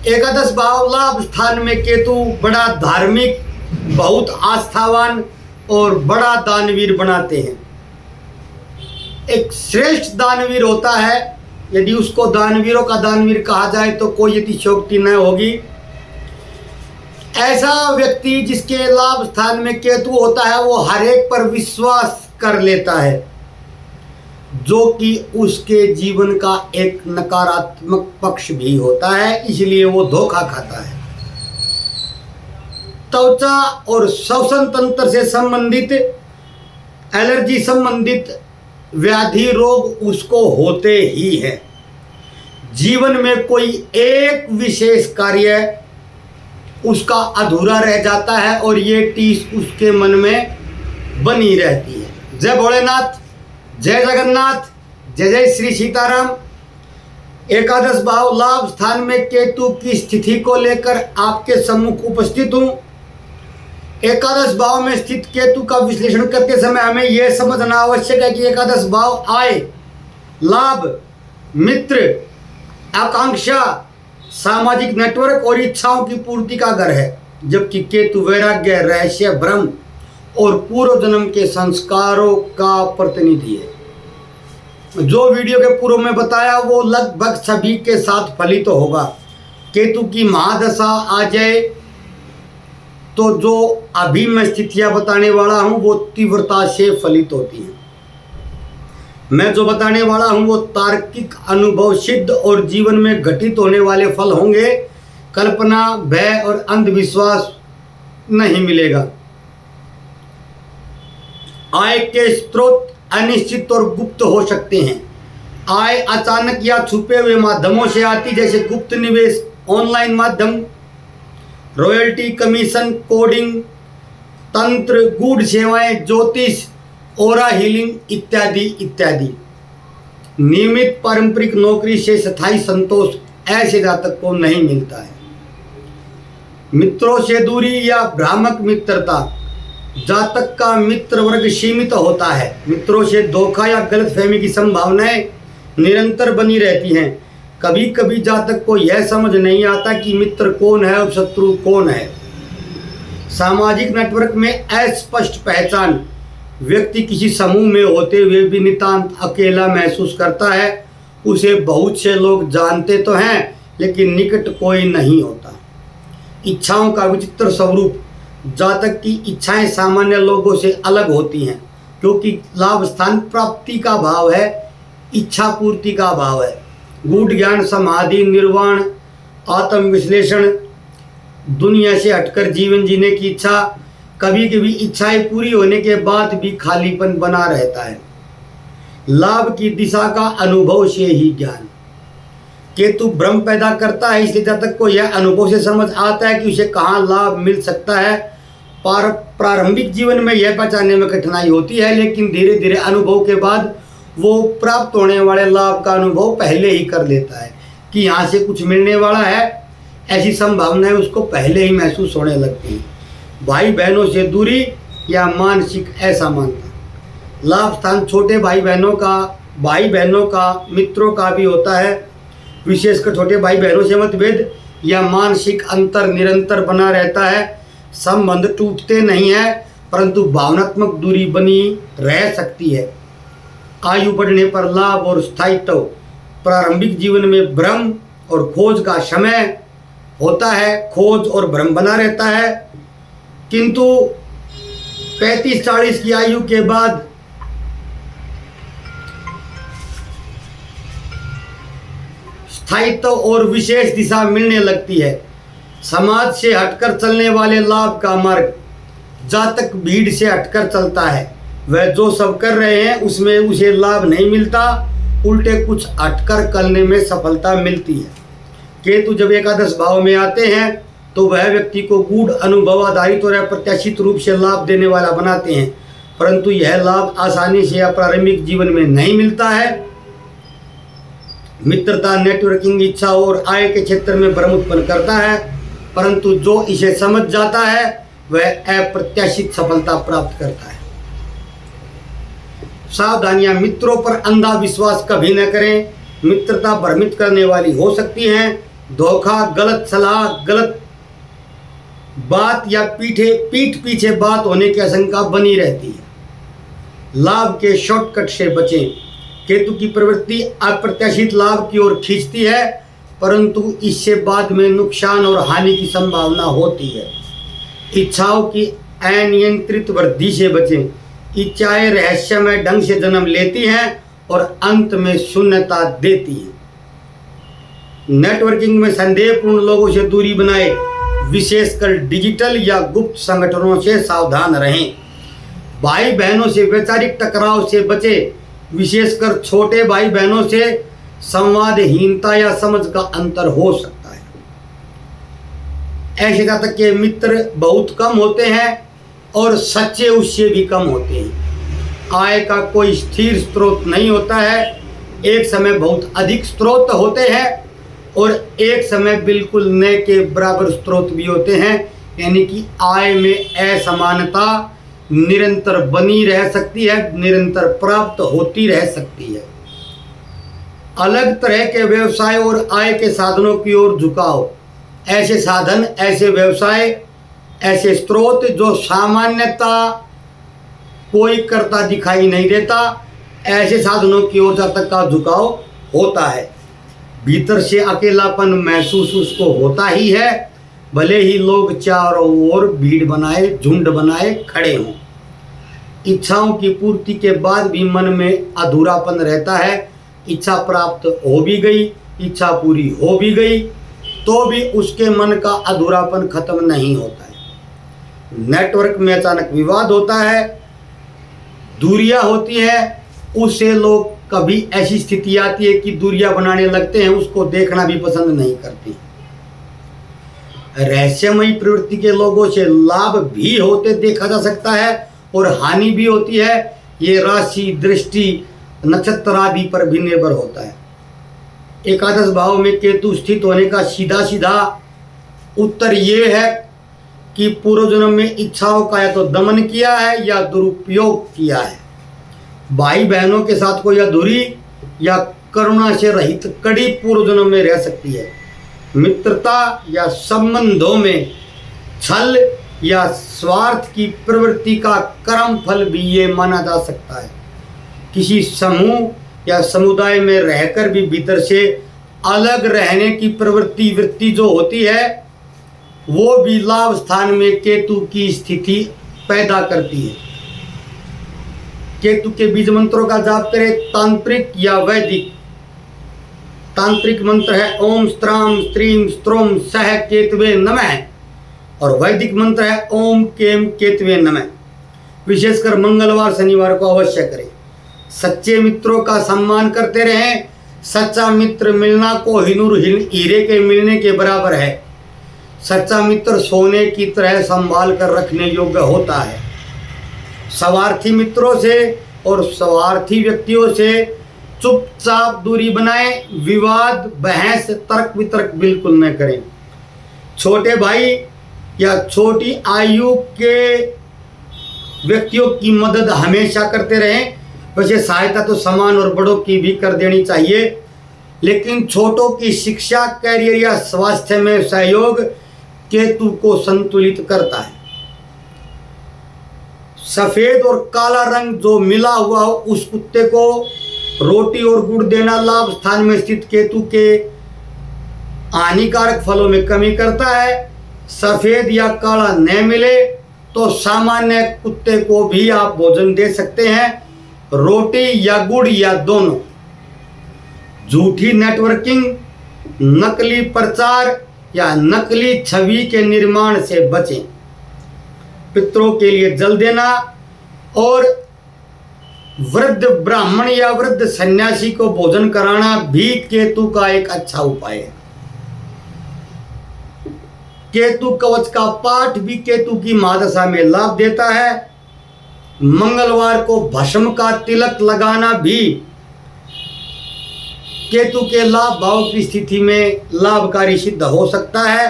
एकादश भाव लाभ स्थान में केतु बड़ा धार्मिक, बहुत आस्थावान और बड़ा दानवीर बनाते हैं। एक श्रेष्ठ दानवीर होता है, यदि उसको दानवीरों का दानवीर कहा जाए तो कोई अतिशयोक्ति न होगी। ऐसा व्यक्ति जिसके लाभ स्थान में केतु होता है वो हर एक पर विश्वास कर लेता है, जो कि उसके जीवन का एक नकारात्मक पक्ष भी होता है, इसलिए वो धोखा खाता है। त्वचा और श्वसन तंत्र से संबंधित एलर्जी संबंधित व्याधि रोग उसको होते ही है। जीवन में कोई एक विशेष कार्य उसका अधूरा रह जाता है और ये टीस उसके मन में बनी रहती है। जय भोलेनाथ, जय जगन्नाथ, जय जय श्री सीताराम। एकादश भाव लाभ स्थान में केतु की स्थिति को लेकर आपके सम्मुख उपस्थित हूँ। एकादश भाव में स्थित केतु का विश्लेषण करते समय हमें यह समझना आवश्यक है कि एकादश भाव आय, लाभ, मित्र, आकांक्षा, सामाजिक नेटवर्क और इच्छाओं की पूर्ति का घर है, जबकि केतु वैराग्य, रहस्य, भ्रम और पूर्व जन्म के संस्कारों का प्रतिनिधि है। जो वीडियो के पूर्व में बताया वो लगभग सभी के साथ फलित तो होगा। केतु की महादशा आ जाए तो जो अभी मैं स्थितियां बताने वाला हूं वो तीव्रता से फलित होती हैं। मैं जो बताने वाला हूं वो तार्किक, अनुभव सिद्ध और जीवन में घटित होने वाले फल होंगे। कल्पना, भय और अंधविश्वास नहीं मिलेगा। आय के स्रोत अनिश्चित और गुप्त हो सकते हैं। आय अचानक या छुपे हुए माध्यमों से आती, जैसे गुप्त निवेश, ऑनलाइन माध्यम, रॉयल्टी, कमीशन, कोडिंग, तंत्र, गूढ़ सेवाएं, ज्योतिष, ओरा हीलिंग इत्यादि इत्यादि। नियमित पारंपरिक नौकरी से स्थायी संतोष ऐसे जातक को नहीं मिलता है। मित्रों से दूरी या भ्रामक मित्रता, जातक का मित्र वर्ग सीमित होता है। मित्रों से धोखा या गलतफहमी की संभावनाएं निरंतर बनी रहती हैं। कभी कभी जातक को यह समझ नहीं आता कि मित्र कौन है और शत्रु कौन है। सामाजिक नेटवर्क में अस्पष्ट पहचान, व्यक्ति किसी समूह में होते हुए भी नितांत अकेला महसूस करता है। उसे बहुत से लोग जानते तो हैं लेकिन निकट कोई नहीं होता। इच्छाओं का विचित्र स्वरूप, जातक की इच्छाएं सामान्य लोगों से अलग होती हैं, क्योंकि लाभ स्थान प्राप्ति का भाव है, इच्छा पूर्ति का भाव है। गूढ़ ज्ञान, समाधि, निर्वाण, आत्म विश्लेषण, दुनिया से हटकर जीवन जीने की इच्छा। कभी कभी इच्छाएं पूरी होने के बाद भी खालीपन बना रहता है। लाभ की दिशा का अनुभव से ही ज्ञान। केतु भ्रम पैदा करता है, इसलिए जातक को यह अनुभव से समझ आता है कि उसे कहाँ लाभ मिल सकता है। प्रारंभिक जीवन में यह पहचानने में कठिनाई होती है, लेकिन धीरे धीरे अनुभव के बाद वो प्राप्त होने वाले लाभ का अनुभव पहले ही कर लेता है कि यहाँ से कुछ मिलने वाला है। ऐसी संभावनाएं उसको पहले ही महसूस होने लगती हैं। भाई बहनों से दूरी या मानसिक असमानता। लाभ स्थान छोटे भाई बहनों का, मित्रों का भी होता है। विशेषकर छोटे भाई बहनों से मतभेद या मानसिक अंतर निरंतर बना रहता है। संबंध टूटते नहीं है, परंतु भावनात्मक दूरी बनी रह सकती है। आयु बढ़ने पर लाभ और स्थायित्व। प्रारंभिक जीवन में भ्रम और खोज का समय होता है, खोज और भ्रम बना रहता है, किंतु 35-40 की आयु के बाद स्थायित्व और विशेष दिशा मिलने लगती है। समाज से हटकर चलने वाले लाभ का मार्ग। जातक भीड़ से हटकर चलता है, वह जो सब कर रहे हैं उसमें उसे लाभ नहीं मिलता, उल्टे कुछ हटकर करने में सफलता मिलती है। केतु जब एकादश भाव में आते हैं तो वह व्यक्ति को गूढ़ अनुभव आधारित और अप्रत्याशित रूप से लाभ देने वाला बनाते हैं, परंतु यह लाभ आसानी से या प्रारंभिक जीवन में नहीं मिलता है। मित्रता, नेटवर्किंग, इच्छा और आय के क्षेत्र में भ्रम उत्पन्न करता है, परंतु जो इसे समझ जाता है वह अप्रत्याशित सफलता प्राप्त करता है। सावधानियां, मित्रों पर अंधा विश्वास कभी न करें। मित्रता भ्रमित करने वाली हो सकती है। धोखा, गलत सलाह, गलत बात या पीठ पीछे बात होने की आशंका बनी रहती है। लाभ के शॉर्टकट से बचें। केतु की प्रवृत्ति अप्रत्याशित लाभ की ओर खींचती है, परंतु इससे बाद में नुकसान और हानि की संभावना होती है। इच्छाओं की अनियंत्रित वृद्धि से बचें। इच्छाएं रहस्यमय ढंग से जन्म लेती हैं और अंत में शून्यता देती हैं। नेटवर्किंग में संदेहपूर्ण लोगों से दूरी बनाए, विशेषकर डिजिटल या गुप्त संगठनों से सावधान रहें। भाई बहनों से वैचारिक टकराव से बचें, विशेषकर छोटे भाई बहनों से संवादहीनता या समझ का अंतर हो सकता है। ऐसे जातक के मित्र बहुत कम होते हैं और सच्चे उससे भी कम होते हैं। आय का कोई स्थिर स्रोत नहीं होता है। एक समय बहुत अधिक स्रोत होते हैं और एक समय बिल्कुल न के बराबर स्रोत भी होते हैं, यानी कि आय में असमानता निरंतर बनी रह सकती है, निरंतर प्राप्त होती रह सकती है। अलग तरह के व्यवसाय और आय के साधनों की ओर झुकाव। ऐसे साधन, ऐसे व्यवसाय, ऐसे स्रोत जो सामान्यता कोई करता दिखाई नहीं देता, ऐसे साधनों की ओर जातक का झुकाव होता है। भीतर से अकेलापन महसूस उसको होता ही है, भले ही लोग चारों ओर भीड़ बनाए, झुंड बनाए खड़े हों। इच्छाओं की पूर्ति के बाद भी मन में अधूरापन रहता है। इच्छा प्राप्त हो भी गई, इच्छा पूरी हो भी गई, तो भी उसके मन का अधूरापन खत्म नहीं होता है। नेटवर्क में अचानक विवाद होता है, दूरियां होती है, उससे लोग कभी ऐसी स्थिति आती है कि दूरियां बनाने लगते हैं, उसको देखना भी पसंद नहीं करते। रहस्यमयी प्रवृत्ति के लोगों से लाभ भी होते देखा जा सकता है और हानि भी होती है। ये राशि, दृष्टि, नक्षत्र आदि पर भी निर्भर होता है। एकादश भाव में केतु स्थित होने का सीधा सीधा उत्तर ये है कि पूर्व जन्म में इच्छाओं का या तो दमन किया है या दुरुपयोग किया है। भाई बहनों के साथ कोई अधूरी या करुणा से रहित कड़ी पूर्व जन्म में रह सकती है। मित्रता या संबंधों में छल या स्वार्थ की प्रवृत्ति का कर्म फल भी ये माना जा सकता है। किसी समूह या समुदाय में रहकर भी भीतर से अलग रहने की वृत्ति जो होती है, वो भी लाभ स्थान में केतु की स्थिति पैदा करती है। केतु के बीज मंत्रों का जाप करें, तांत्रिक या वैदिक। तांत्रिक मंत्र है ओम स्त्राम स्त्रीम स्त्रोम सह केतवे नमः और वैदिक मंत्र है ओम केम केतवे नमः। विशेषकर मंगलवार शनिवार को अवश्य करें। सच्चे मित्रों का सम्मान करते रहें। सच्चा मित्र मिलना को हिनूर हीरे के मिलने के बराबर है। सच्चा मित्र सोने की तरह संभाल कर रखने योग्य होता है। स्वार्थी मित्रों से और स्वार्थी व्यक्तियों से चुपचाप दूरी बनाएं। विवाद, बहस, तर्क वितर्क बिल्कुल न करें। छोटे भाई या छोटी आयु के व्यक्तियों की मदद हमेशा करते रहें। वैसे सहायता तो समान और बड़ों की भी कर देनी चाहिए, लेकिन छोटों की शिक्षा, कैरियर या स्वास्थ्य में सहयोग केतु को संतुलित करता है। सफेद और काला रंग जो मिला हुआ हो उस कुत्ते को रोटी और गुड़ देना लाभ स्थान में स्थित केतु के हानिकारक फलों में कमी करता है। सफेद या काला न मिले तो सामान्य कुत्ते को भी आप भोजन दे सकते हैं, रोटी या गुड़ या दोनों। झूठी नेटवर्किंग, नकली प्रचार या नकली छवि के निर्माण से बचें। पितरों के लिए जल देना और वृद्ध ब्राह्मण या वृद्ध सन्यासी को भोजन कराना भी केतु का एक अच्छा उपाय है। केतु कवच का पाठ भी केतु की महादशा में लाभ देता है। मंगलवार को भस्म का तिलक लगाना भी केतु के लाभ भाव की स्थिति में लाभकारी सिद्ध हो सकता है।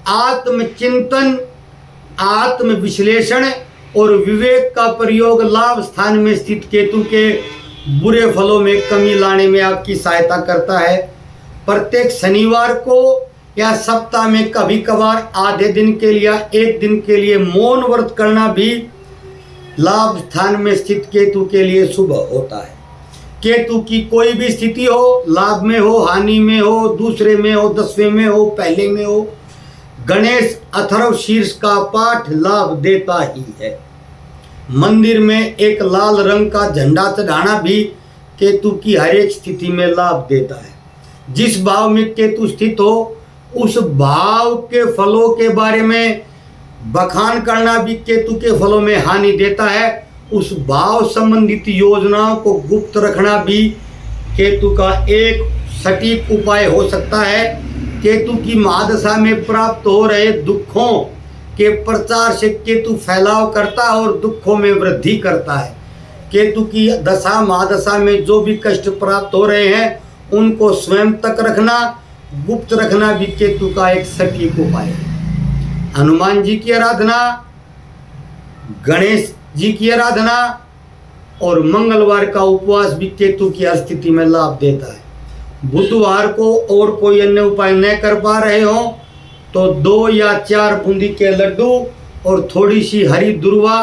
आत्मचिंतन, आत्म विश्लेषण और विवेक का प्रयोग लाभ स्थान में स्थित केतु के बुरे फलों में कमी लाने में आपकी सहायता करता है। प्रत्येक शनिवार को या सप्ताह में कभी कभार आधे दिन के लिए या एक दिन के लिए मौन व्रत करना भी लाभ स्थान में स्थित केतु के लिए शुभ होता है। केतु की कोई भी स्थिति हो, लाभ में हो, हानि में हो, दूसरे में हो, 10वें में हो, पहले में हो, गणेश अथर्व शीर्ष का पाठ लाभ देता ही है। मंदिर में एक लाल रंग का झंडा चढ़ाना भी केतु की हर एक स्थिति में लाभ देता है। जिस भाव में केतु स्थित हो उस भाव के फलों के बारे में बखान करना भी केतु के फलों में हानि देता है। उस भाव संबंधित योजनाओं को गुप्त रखना भी केतु का एक सटीक उपाय हो सकता है। केतु की महादशा में प्राप्त हो रहे दुखों के प्रचार से केतु फैलाव करता है और दुखों में वृद्धि करता है। केतु की दशा महादशा में जो भी कष्ट प्राप्त हो रहे हैं उनको स्वयं तक रखना, गुप्त रखना भी केतु का एक सटीक उपाय है। हनुमान जी की आराधना, गणेश जी की आराधना और मंगलवार का उपवास भी केतु की स्थिति में लाभ देता है। बुधवार को और कोई अन्य उपाय न कर पा रहे हो तो 2 या 4 बूंदी के लड्डू और थोड़ी सी हरी दुर्वा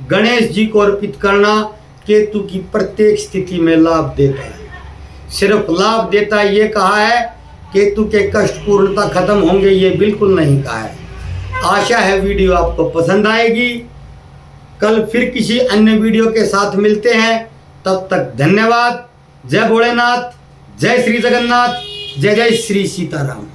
गणेश जी को अर्पित करना केतु की प्रत्येक स्थिति में लाभ देता है। सिर्फ लाभ देता है ये कहा है, केतु के कष्ट पूर्णता खत्म होंगे ये बिल्कुल नहीं कहा है। आशा है वीडियो आपको पसंद आएगी। कल फिर किसी अन्य वीडियो के साथ मिलते हैं, तब तक धन्यवाद। जय भोलेनाथ, जय श्री जगन्नाथ, जय जय श्री सीताराम।